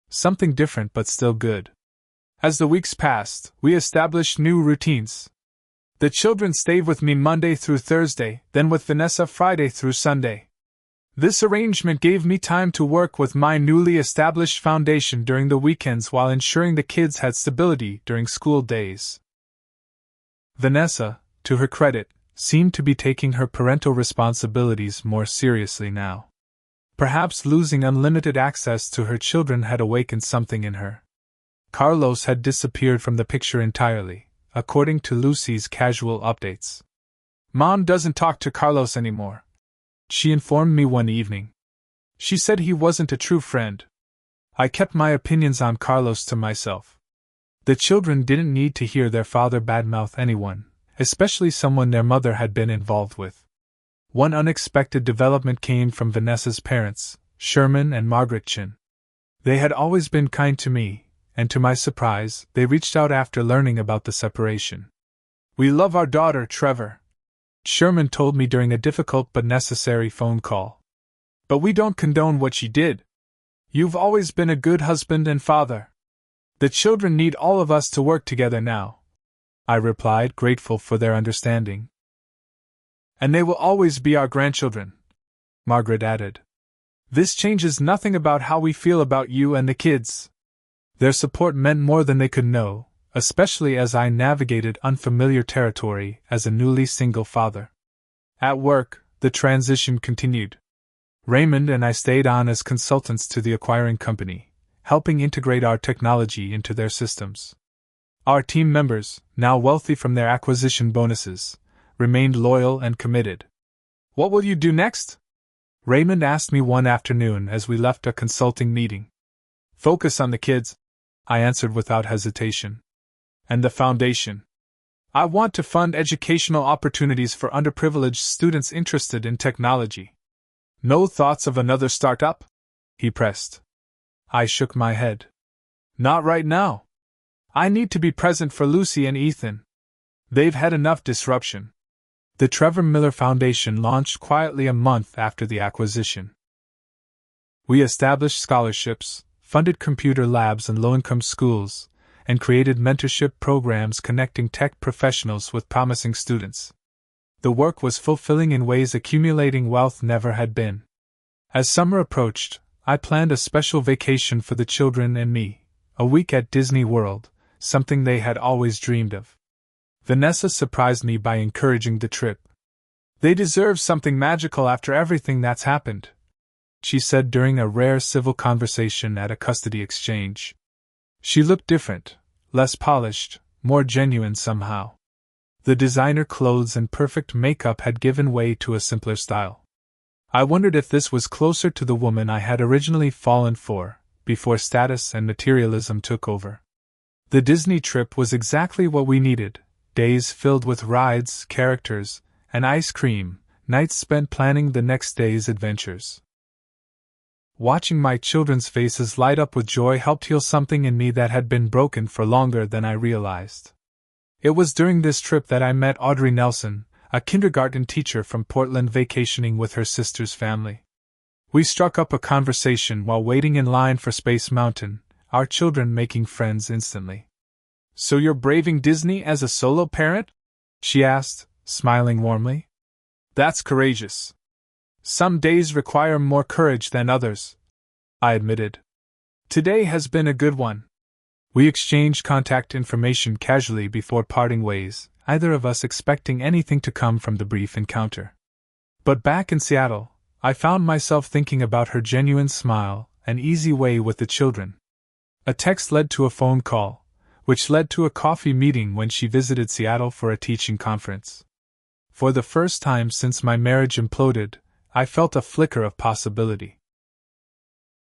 Speaker 1: Something different but still good." As the weeks passed, we established new routines. The children stayed with me Monday through Thursday, then with Vanessa Friday through Sunday. This arrangement gave me time to work with my newly established foundation during the weekends while ensuring the kids had stability during school days. Vanessa, to her credit, seemed to be taking her parental responsibilities more seriously now. Perhaps losing unlimited access to her children had awakened something in her. Carlos had disappeared from the picture entirely, according to Lucy's casual updates. "Mom doesn't talk to Carlos anymore," she informed me one evening. "She said he wasn't a true friend." I kept my opinions on Carlos to myself. The children didn't need to hear their father badmouth anyone, especially someone their mother had been involved with. One unexpected development came from Vanessa's parents, Sherman and Margaret Chin. They had always been kind to me, and to my surprise, they reached out after learning about the separation. "We love our daughter, Trevor," Sherman told me during a difficult but necessary phone call. "But we don't condone what she did. You've always been a good husband and father. The children need all of us to work together now," I replied, grateful for their understanding. "And they will always be our grandchildren," Margaret added. "This changes nothing about how we feel about you and the kids." Their support meant more than they could know, especially as I navigated unfamiliar territory as a newly single father. At work, the transition continued. Raymond and I stayed on as consultants to the acquiring company, helping integrate our technology into their systems. Our team members, now wealthy from their acquisition bonuses, remained loyal and committed. "What will you do next?" Raymond asked me one afternoon as we left a consulting meeting. "Focus on the kids," I answered without hesitation. "And the foundation. I want to fund educational opportunities for underprivileged students interested in technology." "No thoughts of another startup?" he pressed. I shook my head. "Not right now. I need to be present for Lucy and Ethan. They've had enough disruption." The Trevor Miller Foundation launched quietly a month after the acquisition. We established scholarships, funded computer labs in low-income schools, and created mentorship programs connecting tech professionals with promising students. The work was fulfilling in ways accumulating wealth never had been. As summer approached, I planned a special vacation for the children and me, a week at Disney World, something they had always dreamed of. Vanessa surprised me by encouraging the trip. They deserve something magical after everything that's happened, she said during a rare civil conversation at a custody exchange. She looked different, less polished, more genuine somehow. The designer clothes and perfect makeup had given way to a simpler style. I wondered if this was closer to the woman I had originally fallen for, before status and materialism took over. The Disney trip was exactly what we needed, days filled with rides, characters, and ice cream, nights spent planning the next day's adventures. Watching my children's faces light up with joy helped heal something in me that had been broken for longer than I realized. It was during this trip that I met Audrey Nelson, a kindergarten teacher from Portland vacationing with her sister's family. We struck up a conversation while waiting in line for Space Mountain, our children making friends instantly. "So you're braving Disney as a solo parent?" she asked, smiling warmly. "That's courageous. Some days require more courage than others," I admitted. "Today has been a good one." We exchanged contact information casually before parting ways, neither of us expecting anything to come from the brief encounter. But back in Seattle, I found myself thinking about her genuine smile and easy way with the children. A text led to a phone call, which led to a coffee meeting when she visited Seattle for a teaching conference. For the first time since my marriage imploded, I felt a flicker of possibility.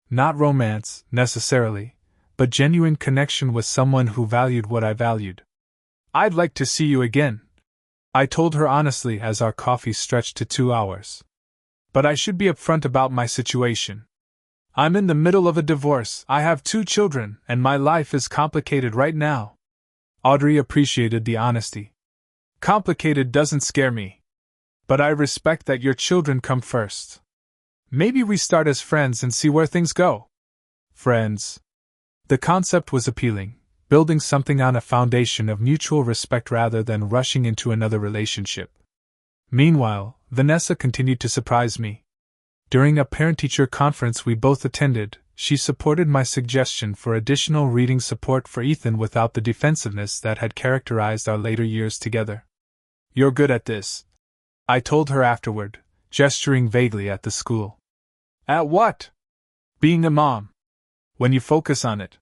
Speaker 1: Not romance, necessarily, but genuine connection with someone who valued what I valued. "I'd like to see you again," I told her honestly as our coffee stretched to 2 hours. "But I should be upfront about my situation. I'm in the middle of a divorce, I have 2 children, and my life is complicated right now." Audrey appreciated the honesty. "Complicated doesn't scare me. But I respect that your children come first. Maybe we start as friends and see where things go." Friends. The concept was appealing, building something on a foundation of mutual respect rather than rushing into another relationship. Meanwhile, Vanessa continued to surprise me. During a parent-teacher conference we both attended, she supported my suggestion for additional reading support for Ethan without the defensiveness that had characterized our later years together. "You're good at this," I told her afterward, gesturing vaguely at the school. "At what?" "Being a mom. When you focus on it."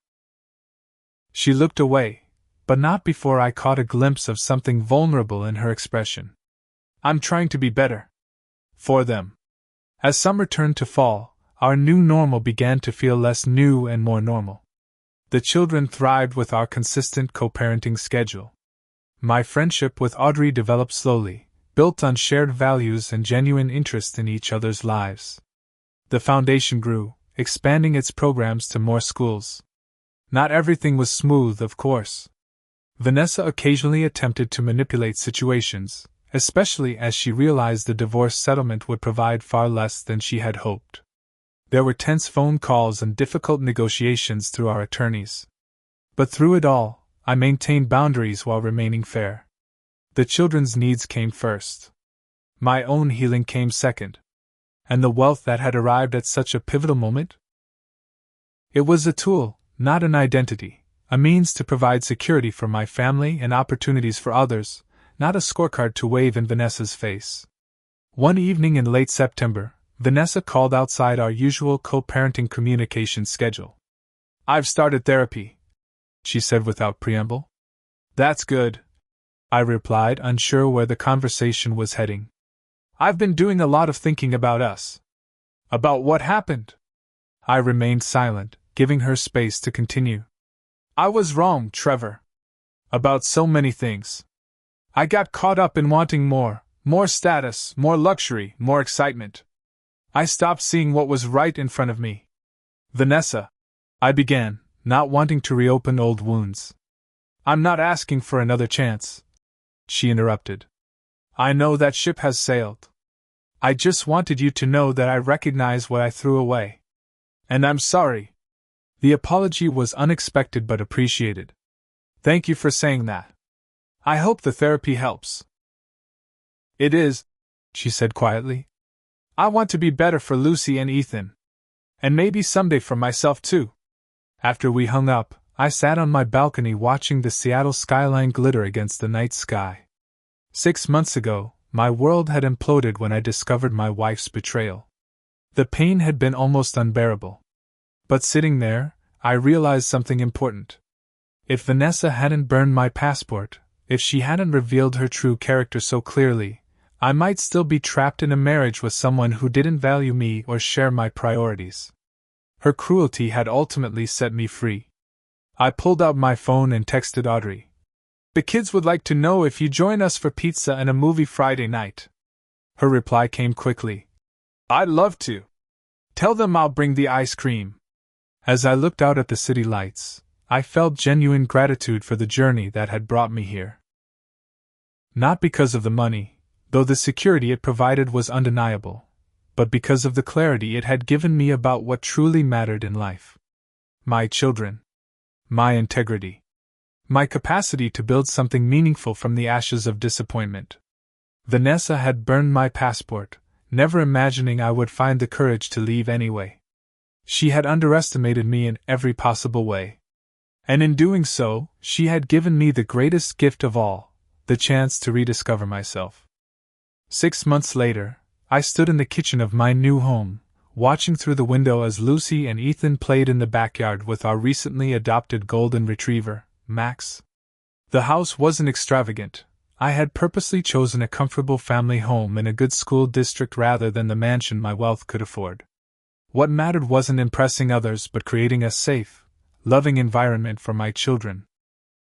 Speaker 1: She looked away, but not before I caught a glimpse of something vulnerable in her expression. "I'm trying to be better. For them." As summer turned to fall, our new normal began to feel less new and more normal. The children thrived with our consistent co-parenting schedule. My friendship with Audrey developed slowly, built on shared values and genuine interest in each other's lives. The foundation grew, expanding its programs to more schools. Not everything was smooth, of course. Vanessa occasionally attempted to manipulate situations, especially as she realized the divorce settlement would provide far less than she had hoped. There were tense phone calls and difficult negotiations through our attorneys. But through it all, I maintained boundaries while remaining fair. The children's needs came first. My own healing came second. And the wealth that had arrived at such a pivotal moment? It was a tool, not an identity, a means to provide security for my family and opportunities for others, not a scorecard to wave in Vanessa's face. One evening in late September, Vanessa called outside our usual co-parenting communication schedule. "I've started therapy," she said without preamble. "That's good," I replied, unsure where the conversation was heading. "I've been doing a lot of thinking about us." "About what happened?" I remained silent, giving her space to continue. "I was wrong, Trevor. About so many things. I got caught up in wanting more status, more luxury, more excitement. I stopped seeing what was right in front of me." "Vanessa," I began, not wanting to reopen old wounds. "I'm not asking for another chance," she interrupted. "I know that ship has sailed. I just wanted you to know that I recognize what I threw away. And I'm sorry." The apology was unexpected but appreciated. "Thank you for saying that. I hope the therapy helps." "It is," she said quietly. "I want to be better for Lucy and Ethan. And maybe someday for myself too." After we hung up, I sat on my balcony watching the Seattle skyline glitter against the night sky. 6 months ago, My world had imploded when I discovered my wife's betrayal. The pain had been almost unbearable. But sitting there, I realized something important. If Vanessa hadn't burned my passport, if she hadn't revealed her true character so clearly, I might still be trapped in a marriage with someone who didn't value me or share my priorities. Her cruelty had ultimately set me free. I pulled out my phone and texted Audrey. "The kids would like to know if you join us for pizza and a movie Friday night." Her reply came quickly. "I'd love to. Tell them I'll bring the ice cream." As I looked out at the city lights, I felt genuine gratitude for the journey that had brought me here. Not because of the money, though the security it provided was undeniable, but because of the clarity it had given me about what truly mattered in life. My children. My integrity. My capacity to build something meaningful from the ashes of disappointment. Vanessa had burned my passport, never imagining I would find the courage to leave anyway. She had underestimated me in every possible way. And in doing so, she had given me the greatest gift of all, the chance to rediscover myself. 6 months later, I stood in the kitchen of my new home, watching through the window as Lucy and Ethan played in the backyard with our recently adopted golden retriever, Max. The house wasn't extravagant. I had purposely chosen a comfortable family home in a good school district rather than the mansion my wealth could afford. What mattered wasn't impressing others but creating a safe, loving environment for my children.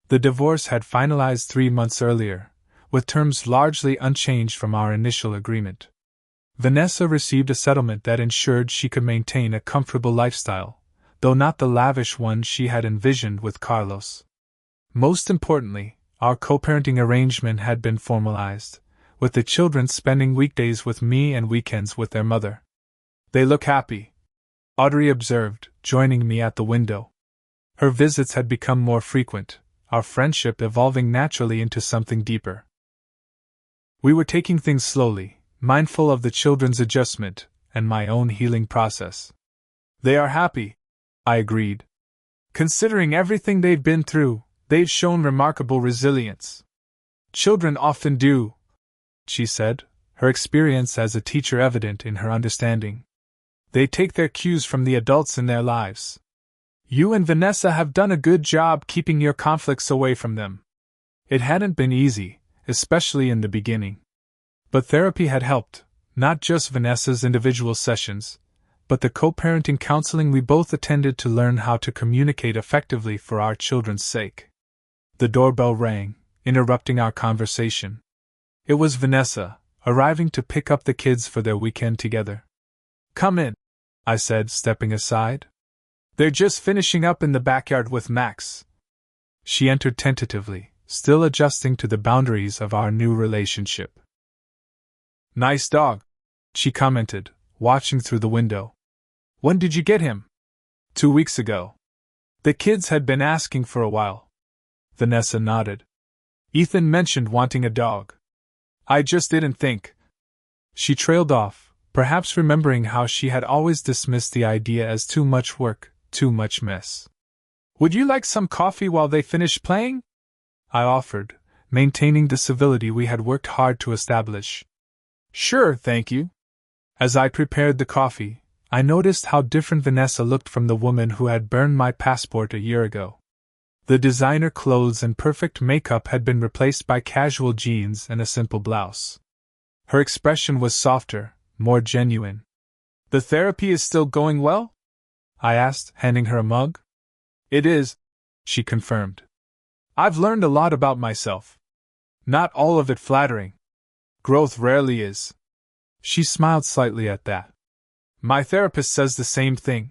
Speaker 1: The divorce had finalized 3 months earlier, with terms largely unchanged from our initial agreement. Vanessa received a settlement that ensured she could maintain a comfortable lifestyle, though not the lavish one she had envisioned with Carlos. Most importantly, our co-parenting arrangement had been formalized, with the children spending weekdays with me and weekends with their mother. "They look happy," Audrey observed, joining me at the window. Her visits had become more frequent, our friendship evolving naturally into something deeper. We were taking things slowly, mindful of the children's adjustment and my own healing process. "They are happy," I agreed. "Considering everything they've been through, they've shown remarkable resilience." "Children often do," she said, her experience as a teacher evident in her understanding. "They take their cues from the adults in their lives. You and Vanessa have done a good job keeping your conflicts away from them." It hadn't been easy, especially in the beginning. But therapy had helped, not just Vanessa's individual sessions, but the co-parenting counseling we both attended to learn how to communicate effectively for our children's sake. The doorbell rang, interrupting our conversation. It was Vanessa, arriving to pick up the kids for their weekend together. "Come in," I said, stepping aside. "They're just finishing up in the backyard with Max." She entered tentatively, still adjusting to the boundaries of our new relationship. "Nice dog," she commented, watching through the window. "When did you get him?" 2 weeks ago. The kids had been asking for a while." Vanessa nodded. "Ethan mentioned wanting a dog. I just didn't think." She trailed off, perhaps remembering how she had always dismissed the idea as too much work, too much mess. "Would you like some coffee while they finish playing?" I offered, maintaining the civility we had worked hard to establish. "Sure, thank you." As I prepared the coffee, I noticed how different Vanessa looked from the woman who had burned my passport a year ago. The designer clothes and perfect makeup had been replaced by casual jeans and a simple blouse. Her expression was softer, more genuine. "The therapy is still going well?" I asked, handing her a mug. "It is," she confirmed. "I've learned a lot about myself. Not all of it flattering. Growth rarely is." She smiled slightly at that. "My therapist says the same thing."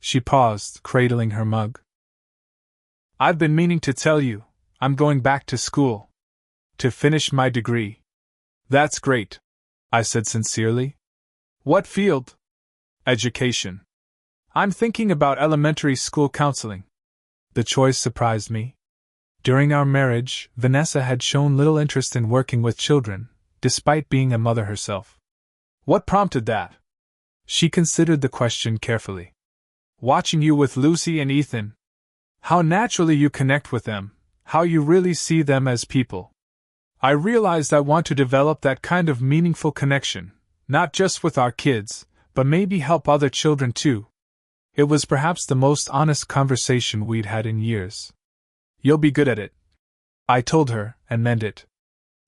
Speaker 1: She paused, cradling her mug. "I've been meaning to tell you, I'm going back to school. To finish my degree." "That's great," I said sincerely. "What field?" "Education. I'm thinking about elementary school counseling." The choice surprised me. During our marriage, Vanessa had shown little interest in working with children, despite being a mother herself. "What prompted that?" She considered the question carefully. "Watching you with Lucy and Ethan. How naturally you connect with them, how you really see them as people." I realized I want to develop that kind of meaningful connection, not just with our kids, but maybe help other children too. It was perhaps the most honest conversation we'd had in years. You'll be good at it, I told her, and meant it.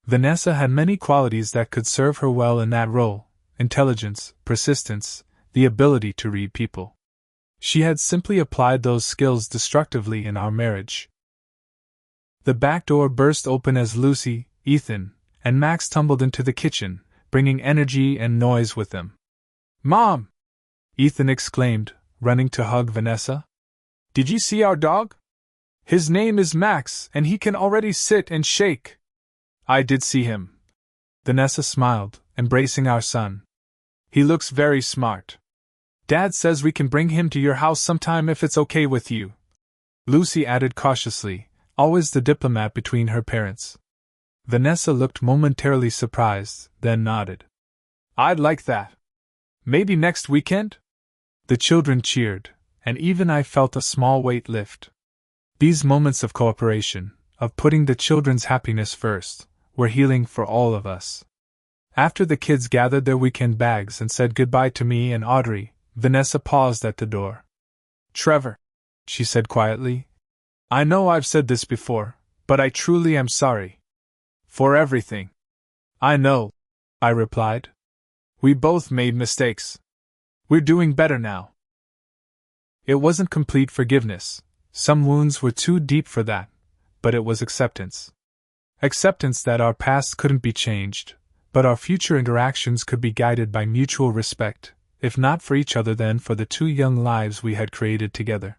Speaker 1: Vanessa had many qualities that could serve her well in that role: intelligence, persistence, the ability to read people. She had simply applied those skills destructively in our marriage. The back door burst open as Lucy, Ethan, and Max tumbled into the kitchen, bringing energy and noise with them. "Mom!" Ethan exclaimed, running to hug Vanessa. "Did you see our dog? His name is Max, and he can already sit and shake." "I did see him." Vanessa smiled, embracing our son. "He looks very smart. Dad says we can bring him to your house sometime if it's okay with you," Lucy added cautiously, always the diplomat between her parents. Vanessa looked momentarily surprised, then nodded. "I'd like that. Maybe next weekend?" The children cheered, and even I felt a small weight lift. These moments of cooperation, of putting the children's happiness first, were healing for all of us. After the kids gathered their weekend bags and said goodbye to me and Audrey, Vanessa paused at the door. "Trevor," she said quietly, "I know I've said this before, but I truly am sorry. For everything." "I know," I replied. "We both made mistakes. We're doing better now." It wasn't complete forgiveness. Some wounds were too deep for that, but it was acceptance. Acceptance that our past couldn't be changed, but our future interactions could be guided by mutual respect, if not for each other then for the two young lives we had created together.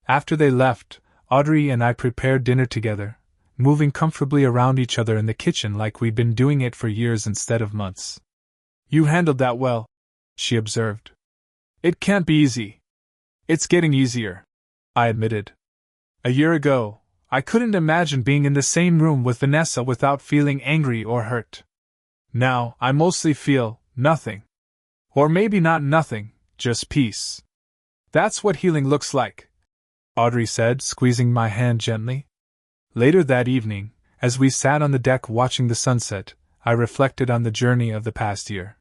Speaker 1: After they left, Audrey and I prepared dinner together, moving comfortably around each other in the kitchen like we'd been doing it for years instead of months. "You handled that well," she observed. "It can't be easy." "It's getting easier," I admitted. "A year ago, I couldn't imagine being in the same room with Vanessa without feeling angry or hurt. Now, I mostly feel nothing. Or maybe not nothing, just peace. That's what healing looks like," Audrey said, squeezing my hand gently. Later that evening, as we sat on the deck watching the sunset, I reflected on the journey of the past year.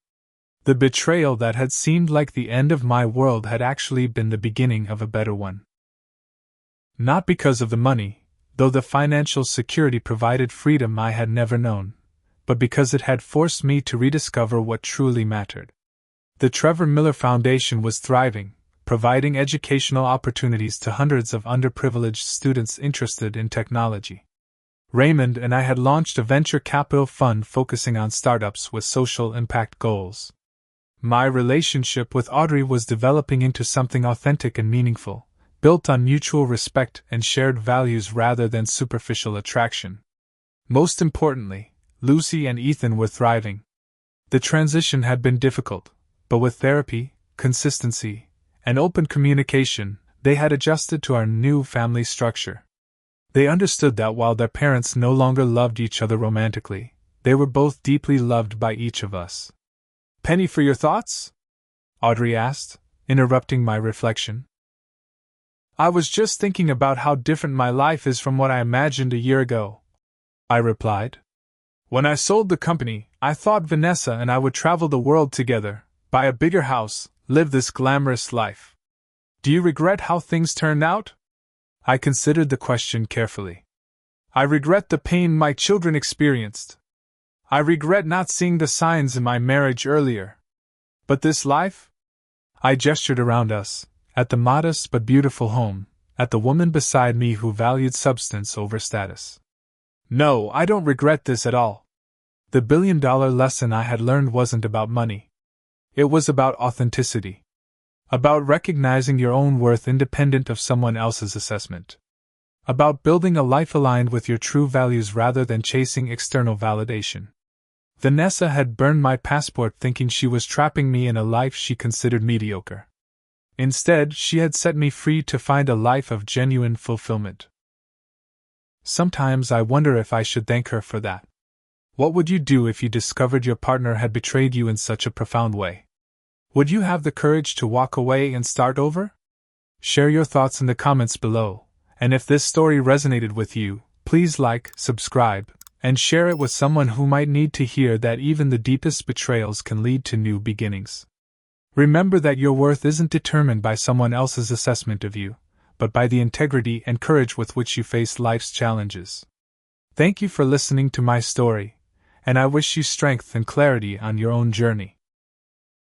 Speaker 1: The betrayal that had seemed like the end of my world had actually been the beginning of a better one. Not because of the money, though the financial security provided freedom I had never known, but because it had forced me to rediscover what truly mattered. The Trevor Miller Foundation was thriving, providing educational opportunities to hundreds of underprivileged students interested in technology. Raymond and I had launched a venture capital fund focusing on startups with social impact goals. My relationship with Audrey was developing into something authentic and meaningful, built on mutual respect and shared values rather than superficial attraction. Most importantly, Lucy and Ethan were thriving. The transition had been difficult, but with therapy, consistency, and open communication, they had adjusted to our new family structure. They understood that while their parents no longer loved each other romantically, they were both deeply loved by each of us. "Penny for your thoughts?" Audrey asked, interrupting my reflection. "I was just thinking about how different my life is from what I imagined a year ago," I replied. "When I sold the company, I thought Vanessa and I would travel the world together, buy a bigger house, live this glamorous life. Do you regret how things turned out?" I considered the question carefully. "I regret the pain my children experienced. I regret not seeing the signs in my marriage earlier. But this life?" I gestured around us, at the modest but beautiful home, at the woman beside me who valued substance over status. "No, I don't regret this at all." The billion-dollar lesson I had learned wasn't about money. It was about authenticity. About recognizing your own worth independent of someone else's assessment. About building a life aligned with your true values rather than chasing external validation. Vanessa had burned my passport thinking she was trapping me in a life she considered mediocre. Instead, she had set me free to find a life of genuine fulfillment. Sometimes I wonder if I should thank her for that. What would you do if you discovered your partner had betrayed you in such a profound way? Would you have the courage to walk away and start over? Share your thoughts in the comments below, and if this story resonated with you, please like, subscribe, and share it with someone who might need to hear that even the deepest betrayals can lead to new beginnings. Remember that your worth isn't determined by someone else's assessment of you, but by the integrity and courage with which you face life's challenges. Thank you for listening to my story, and I wish you strength and clarity on your own journey.